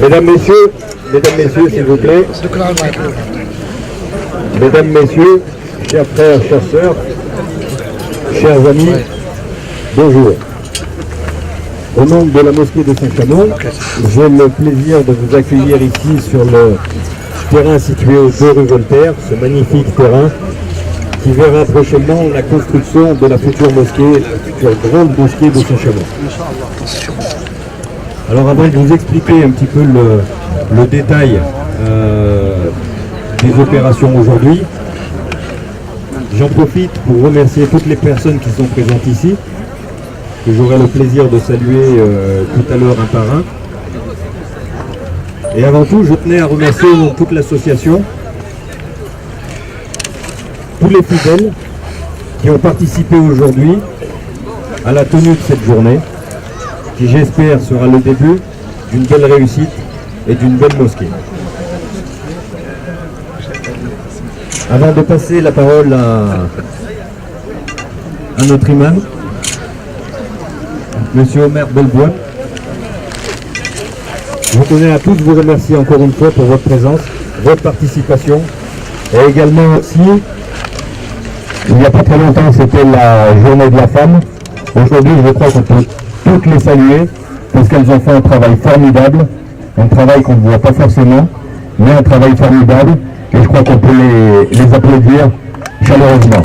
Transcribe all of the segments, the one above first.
Mesdames, s'il vous plaît. Mesdames, Messieurs, chers frères, chères sœurs, chers amis, bonjour. Au nom de la mosquée de Saint-Chamond, j'ai le plaisir de vous accueillir ici sur le terrain situé aux 2 rue Voltaire, ce magnifique terrain qui verra prochainement la construction de la future mosquée, la future grande mosquée de Saint-Chamond. Alors avant de vous expliquer un petit peu le détail des opérations aujourd'hui, j'en profite pour remercier toutes les personnes qui sont présentes ici, que j'aurai le plaisir de saluer tout à l'heure un par un. Et avant tout, je tenais à remercier toute l'association, tous les fidèles qui ont participé aujourd'hui à la tenue de cette journée, qui j'espère sera le début d'une belle réussite et d'une belle mosquée. Avant de passer la parole à notre imam, Monsieur Omer Belbois, je tenais à tous vous remercier encore une fois pour votre présence, votre participation, et également aussi, il n'y a pas très longtemps, c'était la journée de la femme. Aujourd'hui, je crois qu'on peut toutes les saluer, parce qu'elles ont fait un travail formidable, un travail qu'on ne voit pas forcément, mais un travail formidable, et je crois qu'on peut les applaudir chaleureusement.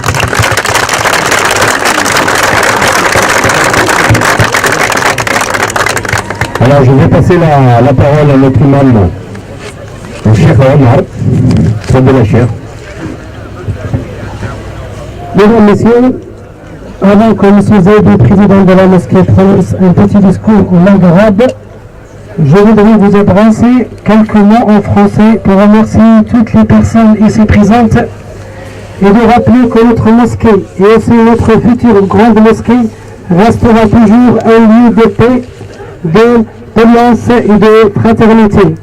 Alors je vais passer la parole à notre imam, le Cheikh Omar, de la Cheikh. Mesdames, Messieurs, avant que M. Zaidi, président de la mosquée, prononce un petit discours en langue arabe, je voudrais vous adresser quelques mots en français pour remercier toutes les personnes ici présentes et de rappeler que notre mosquée et aussi notre future grande mosquée restera toujours un lieu de paix, de tolérance et de fraternité,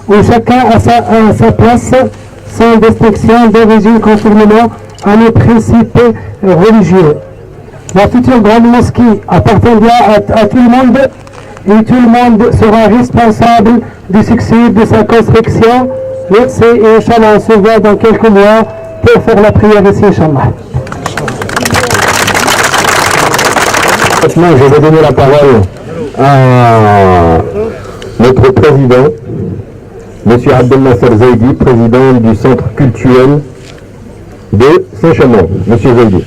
où chacun a sa place sans distinction d'origine conformément à nos principes religieux. La future grande mosquée appartiendra à tout le monde et tout le monde sera responsable du succès de sa construction. Merci et Inch'Allah, on se voit dans quelques mois pour faire la prière ici, Inch'Allah. Maintenant, je vais donner la parole à notre président, M. Abdel Nasser Zaidi, président du centre culturel de Saint-Chamond. M. Zaidi.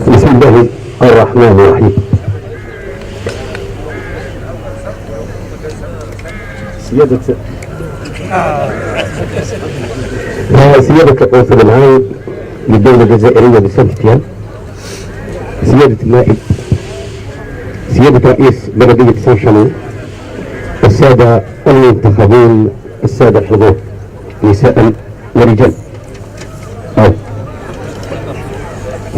بسم الله الرحمن الرحيم. سيادة القنصل العام للدولة الجزائرية بسنتين، سيادة النائب، سيادة رئيس بلدية سان-شامون، السادة المنتخبون، السادة الحضور، نساء ورجال.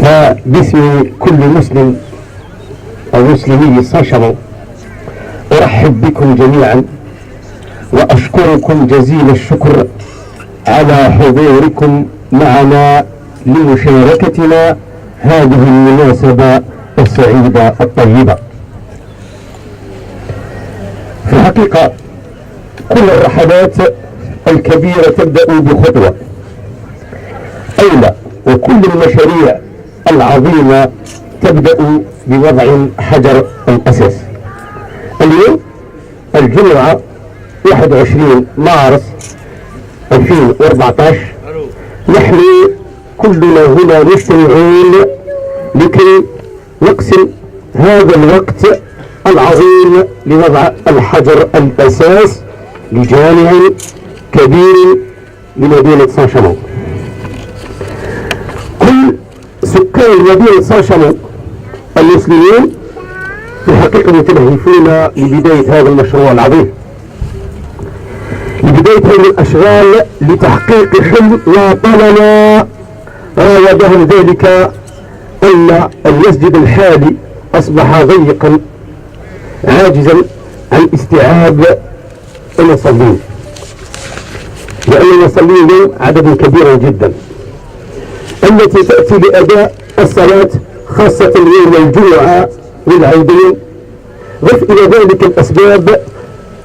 فباسم كل مسلم أو مسلمي سان-شامون أرحب بكم جميعا وأشكركم جزيل الشكر على حضوركم معنا لمشاركتنا هذه المناسبة السعيدة الطيبة. في الحقيقة كل الرحلات الكبيرة تبدأ بخطوة أولى، وكل المشاريع العظيمة تبدأ بوضع حجر الأساس. اليوم الجمعة 21 مارس 2014 نحن كلنا هنا مجتمعون لكي نقسم هذا الوقت العظيم لوضع الحجر الأساس لجامع كبير لمدينة سان-شامون. كل سكان مدينة سان-شامون المسلمين في الحقيقة متلهفون لبداية هذا المشروع العظيم، لبداية هذه الأشغال لتحقيق حلم وطالما راودهم ذلك أن المسجد الحالي أصبح ضيقا عاجزا عن استيعاب المصلين، لأن المصلين عدد كبير جدا التي تأتي لأداء الصلاة، خاصة يوم الجمعة والعيدين ضف إلى ذلك الأسباب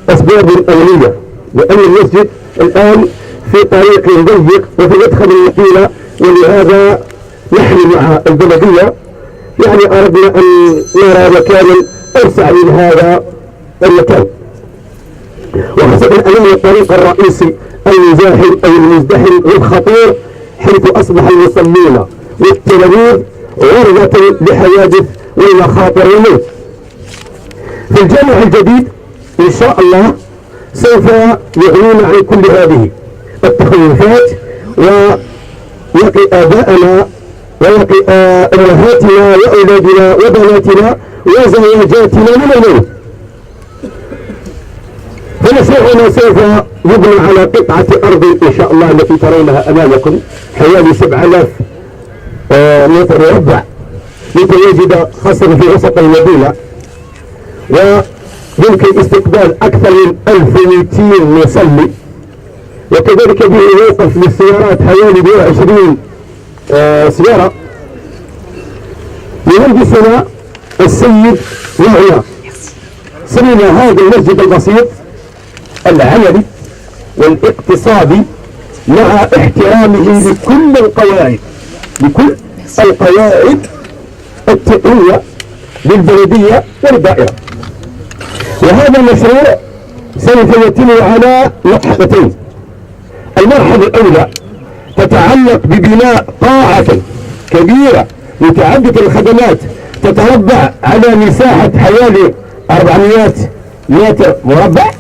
أسباب أولية، لأن المسجد الآن في طريق ضيق وفي مدخل المدينة، ولهذا نحن مع البلدية يعني أردنا أن نرى مكانا أوسع من هذا المكان، وخاصة أمام الطريق الرئيسي المزاحم أو المزدحم والخطير، حيث أصبح المصلين والتلاميذ عرضة لحوادث والمخاطر والموت. في الجامع الجديد إن شاء الله سوف يعلن عن كل هذه التخوفات، ويقي آباءنا ويقي أمهاتنا وأولادنا وبناتنا وزوجاتنا من الموت. فمشروعنا سوف يبنى على قطعة أرض إن شاء الله التي ترونها أمامكم، حوالي 7000 متر مربع، متواجدة خاصة في وسط المدينة، ويمكن استقبال أكثر من 1200 مصلي، وكذلك به موقف للسيارات حوالي 120 سيارة. مهندسنا السيد وهنا صمم هذا المسجد البسيط العملي والاقتصادي مع احترامه لكل القواعد التقنية للبلدية والدائرة. وهذا المشروع سوف يتم على مرحلتين. المرحلة الأولى تتعلق ببناء قاعة كبيرة متعددة الخدمات تتربع على مساحة حوالي 400 متر مربع،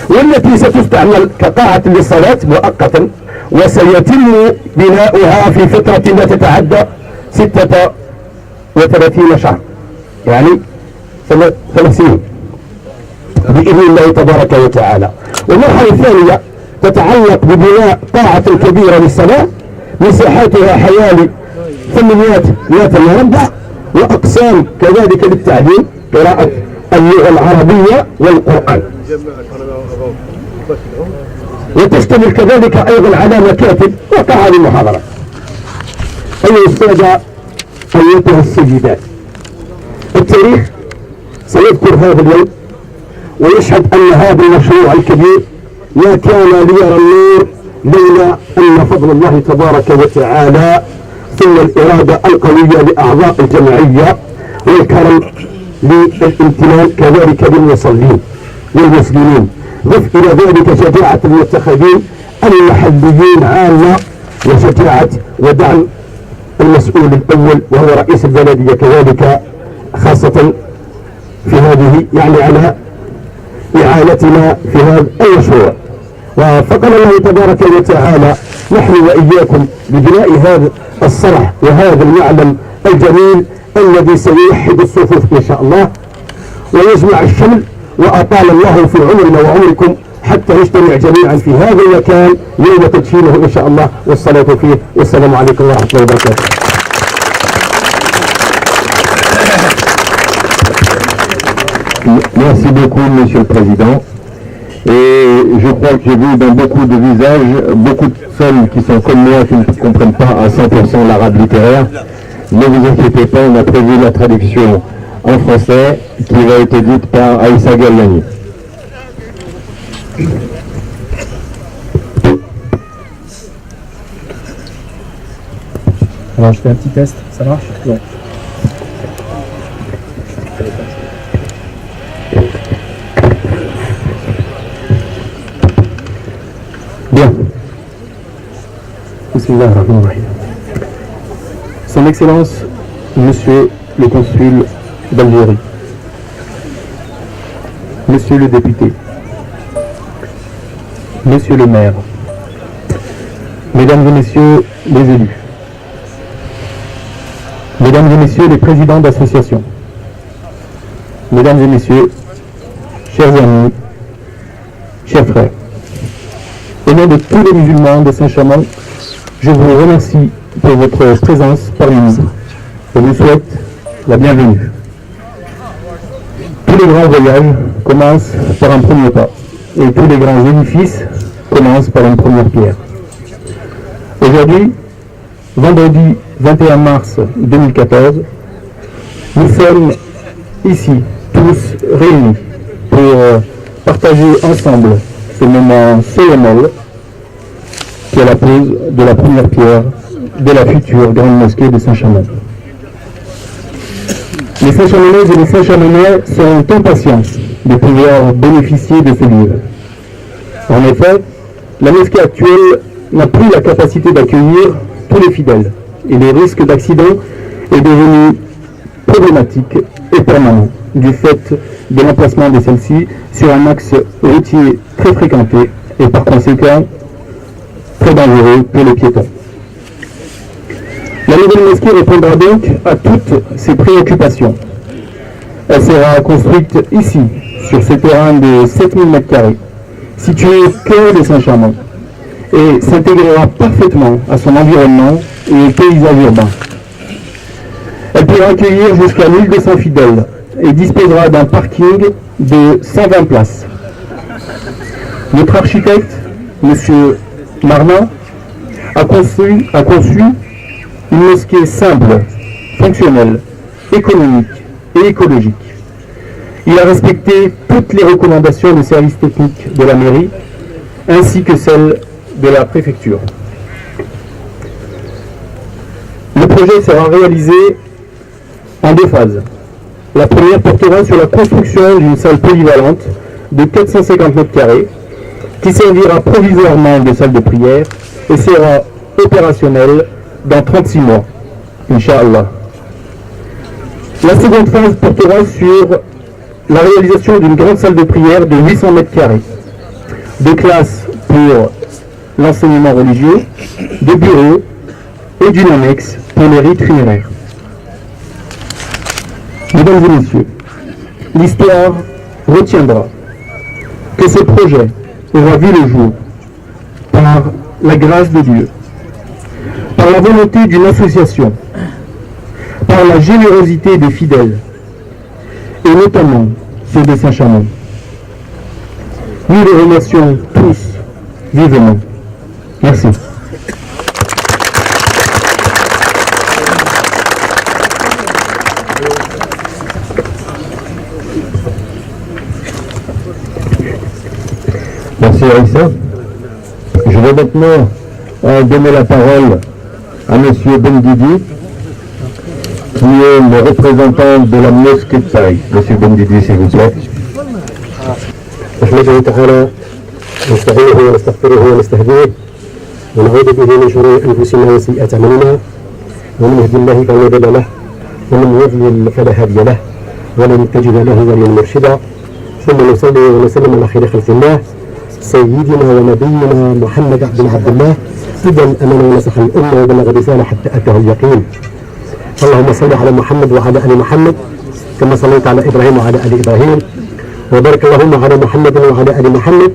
والتي ستستعمل كقاعة للصلاة مؤقتا، وسيتم بناؤها في فترة لا تتعدى 36 شهر، يعني 3 سنين بإذن الله تبارك وتعالى. والمرحلة الثانية تتعلق ببناء قاعة كبيرة للصلاة مساحتها حوالي 800 متر مربع، وأقسام كذلك للتعليم، قراءة اللغة العربية والقرآن، وتشتمل كذلك أيضا على مكاتب وقاعة للمحاضرات. أيها السادة أيتها السيدات، التاريخ سيذكر هذا اليوم ويشهد أن هذا المشروع الكبير ما كان ليرى النور لولا أن فضل الله تبارك وتعالى ثم الإرادة القوية لأعضاء الجمعية والكرم للامتنان كذلك للمصلين والمسلمين. ضف إلى ذلك شجاعة المتخذين المحليين عامة، وشجاعة ودعم المسؤول الأول وهو رئيس البلدية كذلك، خاصة في هذه يعني على إعانتنا في هذا المشروع. وفقنا الله تبارك وتعالى نحن وإياكم ببناء هذا الصرح وهذا المعلم الجميل الذي سيوحد الصفوف إن شاء الله ويجمع الشمل، وأطال الله في عمرنا وعمركم حتى نجتمع جميعا في هذا المكان يوم تدشينه إن شاء الله والصلاة فيه. والسلام عليكم ورحمة الله وبركاته. Merci beaucoup, Monsieur le Président. Et je crois que j'ai vu dans beaucoup de visages, beaucoup de personnes qui sont comme moi, qui ne comprennent pas à 100% l'arabe littéraire. Ne vous inquiétez pas, on a prévu la traduction en français qui va être dite par Aïssa Gallani. Alors je fais un petit test, ça marche? Ouais. Bien. Son Excellence, Monsieur le Consul d'Algérie, Monsieur le député, Monsieur le maire, Mesdames et Messieurs les élus, Mesdames et Messieurs les présidents d'associations, Mesdames et Messieurs, chers amis, chers frères, au nom de tous les musulmans de Saint-Chamond, je vous remercie pour votre présence parmi nous. Je vous souhaite la bienvenue. Tous les grands voyages commencent par un premier pas, et tous les grands édifices commencent par une première pierre. Aujourd'hui, vendredi 21 mars 2014, nous sommes ici, tous réunis pour partager ensemble ce moment solennel qui est la pose de la première pierre de la future grande mosquée de Saint-Chamond. Les Saint-Chamonnaises et les Saint-Chamonnais sont impatients de pouvoir bénéficier de ce lieu. En effet, la mosquée actuelle n'a plus la capacité d'accueillir tous les fidèles et le risque d'accident est devenu problématique et permanent du fait de l'emplacement de celle-ci sur un axe routier très fréquenté et par conséquent très dangereux pour les piétons. La nouvelle mosquée répondra donc à toutes ces préoccupations. Elle sera construite ici, sur ce terrain de 7000 m², situé au cœur de Saint-Chamond, et s'intégrera parfaitement à son environnement et au paysage urbain. Elle pourra accueillir jusqu'à 1200 fidèles et disposera d'un parking de 120 places. Notre architecte, M. Marnin, a conçu une mosquée simple, fonctionnelle, économique et écologique. Il a respecté toutes les recommandations des services techniques de la mairie ainsi que celles de la préfecture. Le projet sera réalisé en deux phases. La première portera sur la construction d'une salle polyvalente de 450 m² qui servira provisoirement de salle de prière et sera opérationnelle dans 36 mois, Inch'Allah. La seconde phase portera sur la réalisation d'une grande salle de prière de 800 m², de classes pour l'enseignement religieux, de bureaux et d'une annexe pour les rites funéraires. Mesdames et messieurs, l'histoire retiendra que ce projet aura vu le jour par la grâce de Dieu, par la volonté d'une association, par la générosité des fidèles, et notamment ceux de Saint-Chamond. Nous les remercions tous vivement. Merci. Merci Aïssa. Je vais maintenant donner la parole à M. Bendidi, qui est le représentant de la mosquée de Paris. M. Bendidi, s'il vous plaît. نحمده تعالى ونستعينه ونستغفره ونستهديه ونعوذ به من شرور انفسنا وسيئات اعمالنا ومن يهد الله فلا مضل له ومن يضلل فلا هادي له ولن تجد له وليا مرشدا ثم نصلي ونسلم على خير خلق الله سيدنا ونبينا محمد بن عبد الله إذا امن ونصح الامه وبلغ الرساله حتى اتاه اليقين. اللهم صل على محمد وعلى ال محمد كما صليت على ابراهيم وعلى ال ابراهيم وبارك اللهم على محمد وعلى ال محمد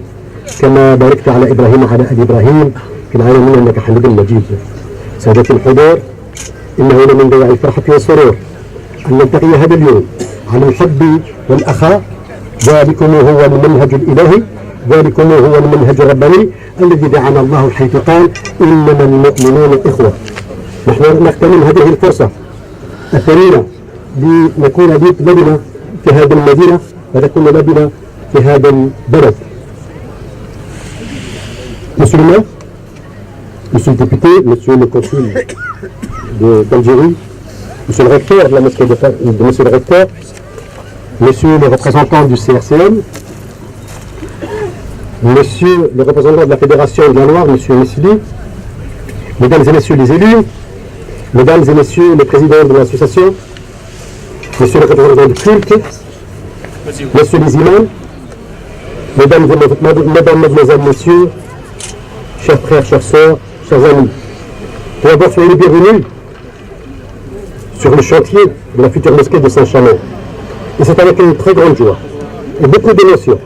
كما باركت على ابراهيم وعلى ال ابراهيم في العالمين انك حميد مجيد. سادتي الحضور، انه لمن دواعي الفرحه والسرور ان نلتقي هذا اليوم على الحب والاخاء. ذلكم هو المنهج الالهي، ذلكم هو المنهج الرباني الذي دعانا الله حيث قال انما المؤمنون اخوه. نحن نغتنم هذه الفرصه الثمينه لنكون لدينا في هذه المدينه وتكون لدينا في هذا البلد. Monsieur le maire, monsieur le député, monsieur le consul d'Algérie, monsieur le recteur de la mosquée de monsieur le recteur, monsieur les représentants du CRCM, monsieur le représentant de la Fédération de la Loire, monsieur Messili, mesdames et messieurs les élus, mesdames et messieurs les présidents de l'association, monsieur le représentant du culte, messieurs les imams, mesdames, mademoiselles, messieurs, chers frères, chères sœurs, chers amis, tout d'abord soyez les bienvenus sur le chantier de la future mosquée de Saint-Chamond. Et c'est avec une très grande joie et beaucoup d'émotion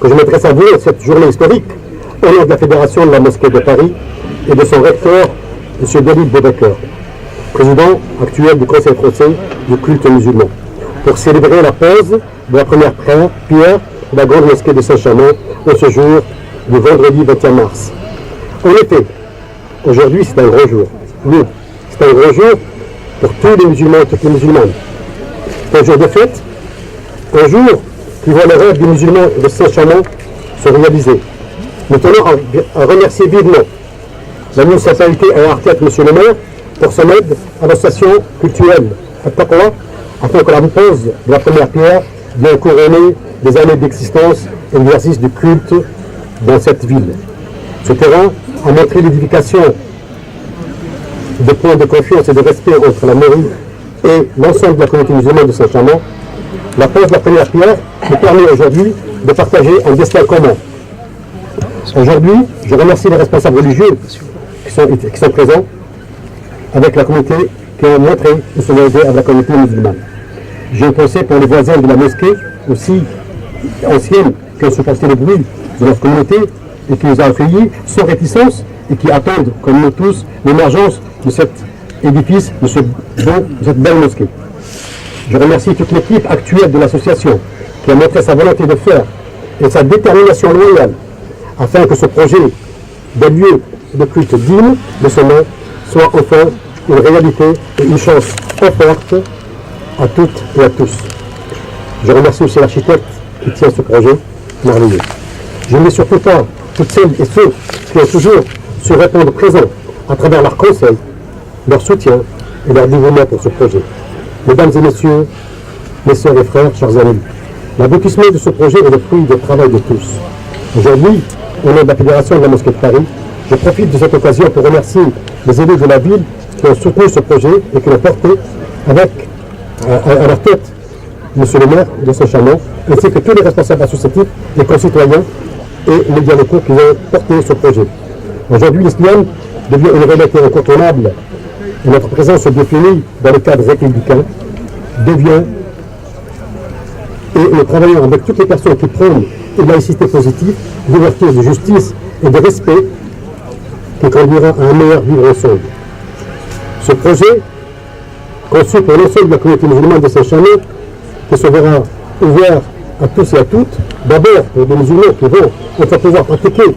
que je m'adresse à vous à cette journée historique au nom de la Fédération de la mosquée de Paris et de son recteur, M. David Boubacar, président actuel du Conseil français du culte musulman, pour célébrer la pose de la première pierre de la grande mosquée de Saint-Chamond en ce jour du vendredi 21 mars. En effet, aujourd'hui c'est un grand jour. Oui, c'est un grand jour pour tous les musulmans et toutes les musulmanes. C'est un jour de fête Un jour qui voit le rêve des musulmans de Saint-Chamond se réaliser. Nous tenons à remercier vivement la municipalité et Artet, monsieur le maire, pour son aide à l'association culturelle At-Taqwa, afin que la repose de la première pierre vienne couronner des années d'existence et l'exercice du culte dans cette ville. Ce terrain a montré l'édification de points de confiance et de respect entre la mairie et l'ensemble de la communauté musulmane de Saint-Chamond. La pose de la première pierre nous permet aujourd'hui de partager un destin commun. Aujourd'hui, je remercie les responsables religieux qui sont présents avec la communauté, qui ont montré une solidarité avec la communauté musulmane. J'ai une pensée pour les voisins de la mosquée, aussi ancienne, qui ont supporté le bruit de leur communauté et qui nous ont accueillis sans réticence et qui attendent, comme nous tous, l'émergence de cet édifice, de cette belle mosquée. Je remercie toute l'équipe actuelle de l'association qui a montré sa volonté de faire et sa détermination loyale afin que ce projet de lieu de culte digne de son nom soit enfin une réalité et une chance offerte à toutes et à tous. Je remercie aussi l'architecte qui tient ce projet merveilleux. Je ne mets surtout pas toutes celles et ceux qui ont toujours su répondre présents à travers leur conseil, leur soutien et leur dévouement pour ce projet. Mesdames et messieurs, mes sœurs et frères, chers amis, l'aboutissement de ce projet est le fruit du travail de tous. Aujourd'hui, au nom de la Fédération de la Mosquée de Paris, je profite de cette occasion pour remercier les élus de la ville qui ont soutenu ce projet et qui l'ont porté avec à leur tête monsieur le maire de Saint-Chamond, ainsi que tous les responsables associatifs, les concitoyens et médias locaux qui ont porté ce projet. Aujourd'hui, l'islam devient une réalité incontournable et notre présence se définit dans le cadre républicain, et nous travaillons avec toutes les personnes qui prônent une laïcité positive, d'ouverture, de justice et de respect qui conduira à un meilleur vivre ensemble. Ce projet, conçu pour l'ensemble de la communauté musulmane de Saint-Chamond, qui se verra ouvert à tous et à toutes, d'abord pour des musulmans qui vont enfin pouvoir pratiquer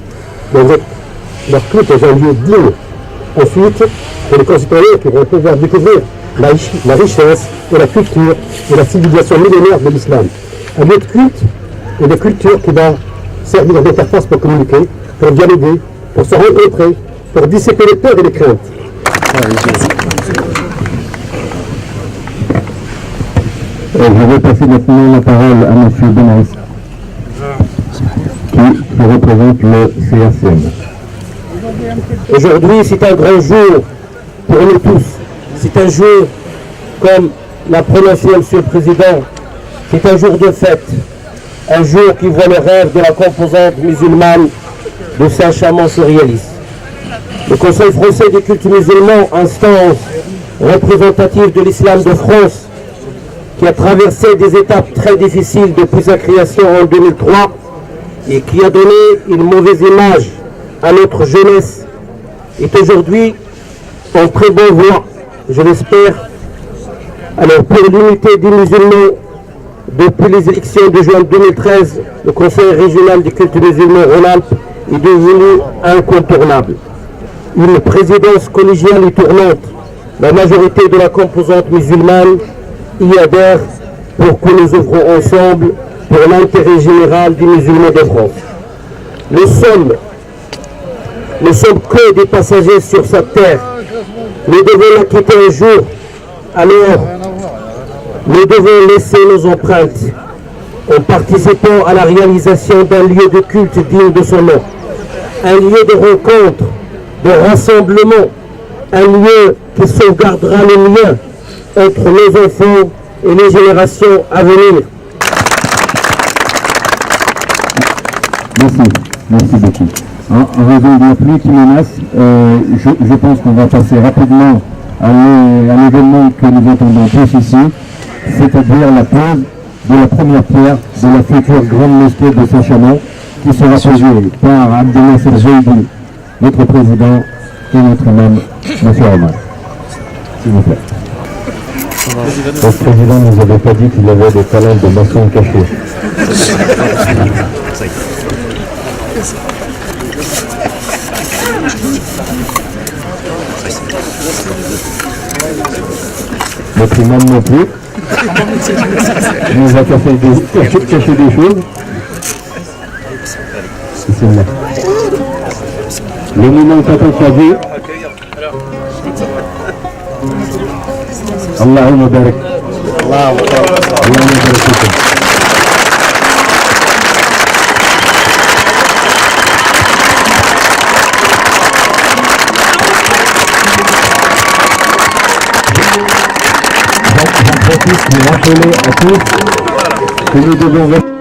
leur culte dans un lieu digne. Ensuite, pour les concitoyens qui vont pouvoir découvrir la richesse et la culture et la civilisation millénaire de l'islam. Un lieu de culte et de culture qui va servir d'interface pour communiquer, pour dialoguer, pour se rencontrer, pour dissiper les peurs et les craintes. Je vais passer maintenant la parole à M. Benaïs, qui représente le CRCM. Aujourd'hui, c'est un grand jour pour nous tous. C'est un jour, comme l'a prononcé M. le Président, c'est un jour de fête. Un jour qui voit le rêve de la composante musulmane de Saint-Chamond se réaliser. Le Conseil français des cultes musulmans, instance représentative de l'islam de France, qui a traversé des étapes très difficiles depuis sa création en 2003 et qui a donné une mauvaise image à notre jeunesse, est aujourd'hui en très bonne voie, je l'espère. Alors pour l'unité des musulmans, depuis les élections de juin 2013, le Conseil régional des cultes musulmans Rhône-Alpes est devenu incontournable. Une présidence collégiale et tournante, la majorité de la composante musulmane y adhère pour que nous œuvrons ensemble pour l'intérêt général des musulmans de France. Nous sommes que des passagers sur cette terre. Nous devons la quitter un jour. Alors, nous devons laisser nos empreintes en participant à la réalisation d'un lieu de culte digne de son nom. Un lieu de rencontre, de rassemblement, un lieu qui sauvegardera les liens entre nos enfants et les générations à venir. Merci beaucoup. En raison de la pluie qui menace, je pense qu'on va passer rapidement à l'événement que nous entendons tous ici, c'est-à-dire la pose de la première pierre de la future grande mosquée de Saint-Chamond, qui sera posée par Abdelnasser Jaïdi, notre président, et notre imam, M. Omar. S'il vous plaît. Le président ne nous avait pas dit qu'il avait des talents de maçon cachés. Notre imam non plus. Il nous a caché des choses. Bismillah. L'éminent Papa Chavi. Allahumma barak. Allahumma barak. J'en profite pour rappeler à tous que nous devons